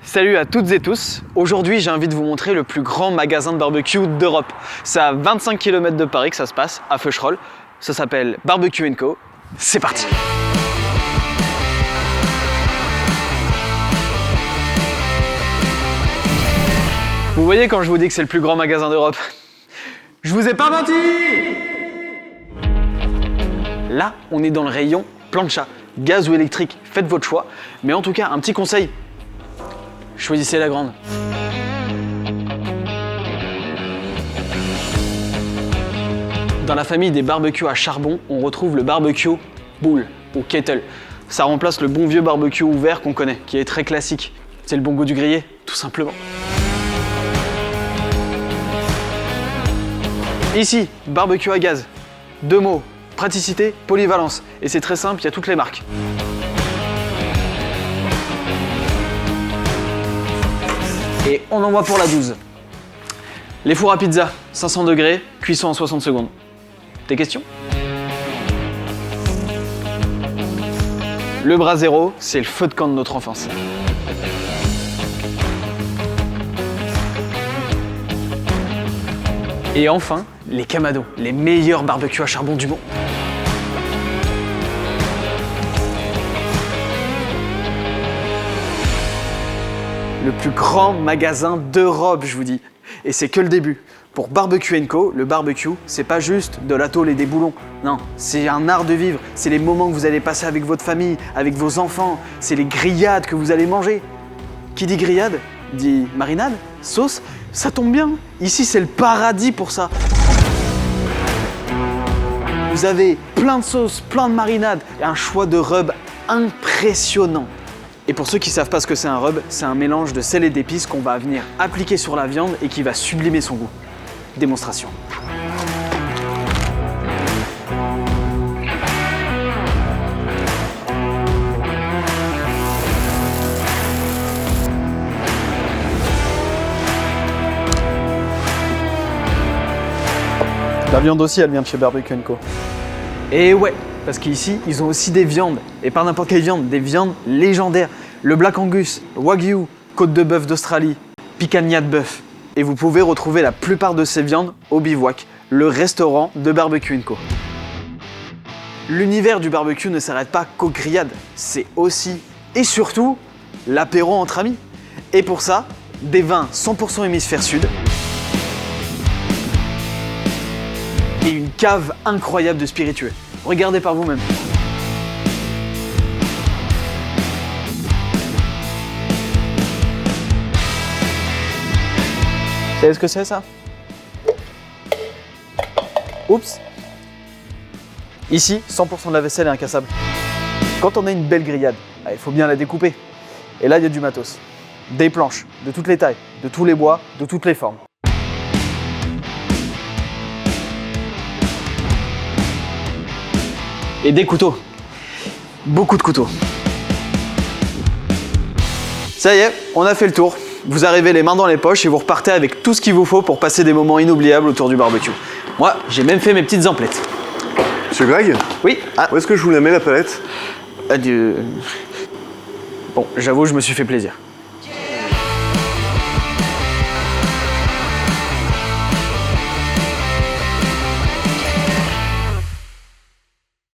Salut à toutes et tous. Aujourd'hui, j'ai envie de vous montrer le plus grand magasin de barbecue d'Europe. C'est à 25 km de Paris que ça se passe, à Feucherolles. Ça s'appelle Barbecue & Co. C'est parti. Vous voyez quand je vous dis que c'est le plus grand magasin d'Europe? Je vous ai pas menti! Là, on est dans le rayon plancha. Gaz ou électrique, faites votre choix. Mais en tout cas, un petit conseil. Choisissez la grande. Dans la famille des barbecues à charbon, on retrouve le barbecue boule ou kettle. Ça remplace le bon vieux barbecue ouvert qu'on connaît, qui est très classique. C'est le bon goût du grillé, tout simplement. Ici, barbecue à gaz. Deux mots, praticité, polyvalence. Et c'est très simple, il y a toutes les marques. Et on envoie pour la 12. Les fours à pizza, 500 degrés, cuisson en 60 secondes. Des questions? Le Brasero, c'est le feu de camp de notre enfance. Et enfin, les Kamado, les meilleurs barbecues à charbon du monde. Le plus grand magasin d'Europe, je vous dis. Et c'est que le début. Pour Barbecue & Co, le barbecue, c'est pas juste de la tôle et des boulons. Non, c'est un art de vivre. C'est les moments que vous allez passer avec votre famille, avec vos enfants. C'est les grillades que vous allez manger. Qui dit grillade, dit marinade, sauce. Ça tombe bien. Ici, c'est le paradis pour ça. Vous avez plein de sauces, plein de marinades et un choix de rub impressionnant. Et pour ceux qui ne savent pas ce que c'est un rub, c'est un mélange de sel et d'épices qu'on va venir appliquer sur la viande et qui va sublimer son goût. Démonstration. La viande aussi, elle vient de chez Barbecue & Co. Et ouais, parce qu'ici, ils ont aussi des viandes. Et pas n'importe quelle viande, des viandes légendaires. Le Black Angus, Wagyu, côte de bœuf d'Australie, picanha de bœuf. Et vous pouvez retrouver la plupart de ces viandes au Bivouac, le restaurant de Barbecue & Co. L'univers du barbecue ne s'arrête pas qu'aux grillades. C'est aussi et surtout l'apéro entre amis. Et pour ça, des vins 100% hémisphère sud, et une cave incroyable de spiritueux. Regardez par vous-même. Vous savez ce que c'est ça? Oups. Ici, 100% de la vaisselle est incassable. Quand on a une belle grillade, il faut bien la découper. Et là, il y a du matos. Des planches, de toutes les tailles, de tous les bois, de toutes les formes. Et des couteaux. Beaucoup de couteaux. Ça y est, on a fait le tour. Vous arrivez les mains dans les poches et vous repartez avec tout ce qu'il vous faut pour passer des moments inoubliables autour du barbecue. Moi, j'ai même fait mes petites emplettes. Monsieur Greg? Oui. Ah, Où est-ce que je vous la mets la palette? adieu. Bon, j'avoue, je me suis fait plaisir.